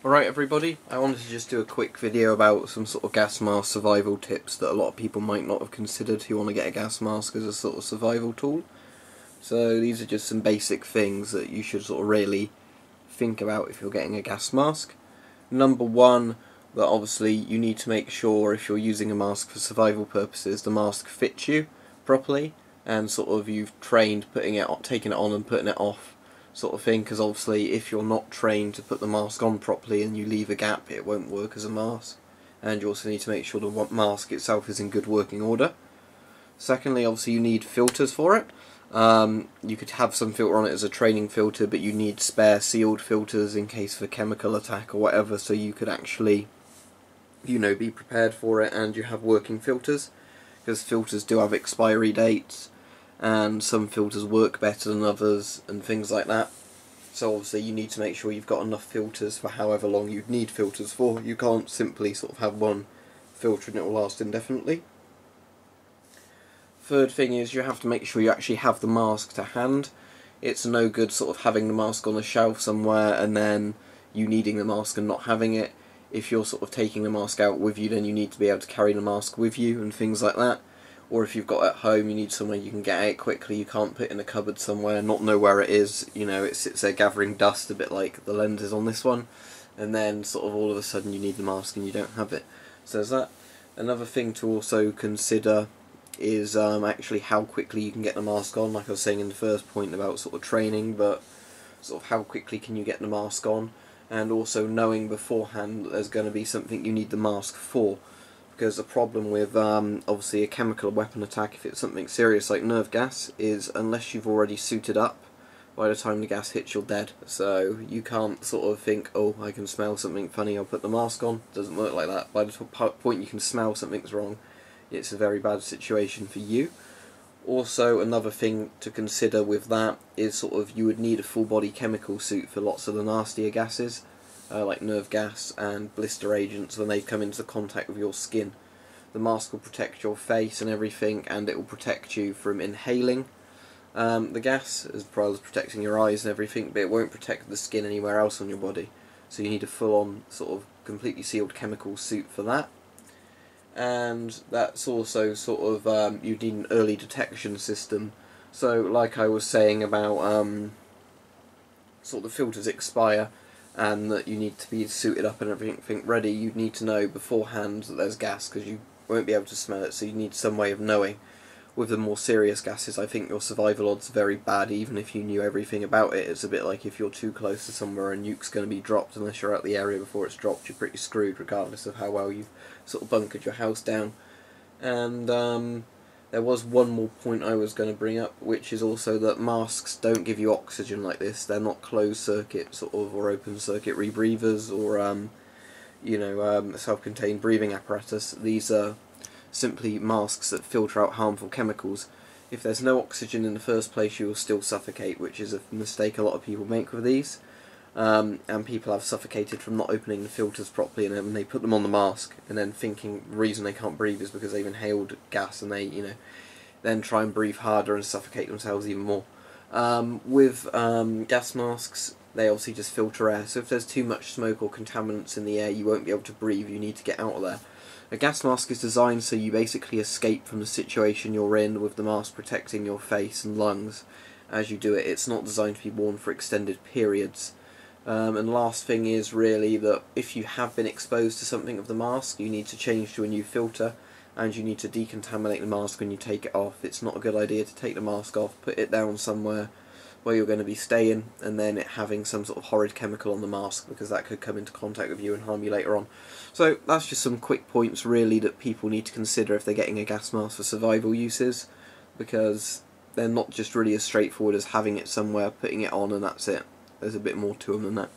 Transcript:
Alright everybody, I wanted to just do a quick video about some sort of gas mask survival tips that a lot of people might not have considered who want to get a gas mask as a sort of survival tool. So these are just some basic things that you should sort of really think about if you're getting a gas mask. Number one, that obviously you need to make sure if you're using a mask for survival purposes, the mask fits you properly and sort of you've trained taking it on and putting it off sort of thing, because obviously if you're not trained to put the mask on properly and you leave a gap, it won't work as a mask. And you also need to make sure the mask itself is in good working order. Secondly, obviously you need filters for it. You could have some filter on it as a training filter, but you need spare sealed filters in case of a chemical attack or whatever, so you could actually, be prepared for it and you have working filters, because filters do have expiry dates and some filters work better than others and things like that. So obviously you need to make sure you've got enough filters for however long you'd need filters for. You can't simply sort of have one filter and it will last indefinitely. Third thing is you have to make sure you actually have the mask to hand. It's no good sort of having the mask on a shelf somewhere and then you needing the mask and not having it. If you're sort of taking the mask out with you, then you need to be able to carry the mask with you and things like that. Or if you've got it at home, you need somewhere you can get it quickly. You can't put it in a cupboard somewhere, not know where it is. It sits there gathering dust, a bit like the lenses on this one. And then sort of all of a sudden you need the mask and you don't have it. So there's that. Another thing to also consider is actually how quickly you can get the mask on. Like I was saying in the first point about sort of training, but sort of how quickly can you get the mask on. And also knowing beforehand that there's going to be something you need the mask for. Because the problem with obviously a chemical weapon attack, if it's something serious like nerve gas, is unless you've already suited up, by the time the gas hits you're dead. So you can't sort of think, oh, I can smell something funny, I'll put the mask on. It doesn't work like that. By the point you can smell something's wrong, it's a very bad situation for you. Also, another thing to consider with that is sort of you would need a full body chemical suit for lots of the nastier gases. Like nerve gas and blister agents when they come into contact with your skin. The mask will protect your face and everything, and it will protect you from inhaling the gas, as well as protecting your eyes and everything, but it won't protect the skin anywhere else on your body. So you need a full-on, sort of completely sealed chemical suit for that. And that's also sort of, you need an early detection system. So like I was saying about sort of the filters expire, and that you need to be suited up and everything ready, you need to know beforehand that there's gas, because you won't be able to smell it, so you need some way of knowing. With the more serious gases, I think your survival odds are very bad, even if you knew everything about it. It's a bit like if you're too close to somewhere and nuke's going to be dropped, unless you're out the area before it's dropped, you're pretty screwed, regardless of how well you've sort of bunkered your house down. And there was one more point I was going to bring up, which is also that masks don't give you oxygen like this. They're not closed circuit sort of or open circuit rebreathers or self-contained breathing apparatus. These are simply masks that filter out harmful chemicals. If there's no oxygen in the first place, you will still suffocate, which is a mistake a lot of people make with these. And people have suffocated from not opening the filters properly, and then they put them on the mask, and then thinking the reason they can't breathe is because they've inhaled gas, and they, then try and breathe harder and suffocate themselves even more. With gas masks, they obviously just filter air, so if there's too much smoke or contaminants in the air, you won't be able to breathe, you need to get out of there. A gas mask is designed so you basically escape from the situation you're in, with the mask protecting your face and lungs as you do it. It's not designed to be worn for extended periods. And last thing is really that if you have been exposed to something of the mask, you need to change to a new filter, and you need to decontaminate the mask when you take it off. It's not a good idea to take the mask off, put it down somewhere where you're going to be staying, and then it having some sort of horrid chemical on the mask, because that could come into contact with you and harm you later on. So that's just some quick points really that people need to consider if they're getting a gas mask for survival uses, because they're not just really as straightforward as having it somewhere, putting it on and that's it. There's a bit more to them than that.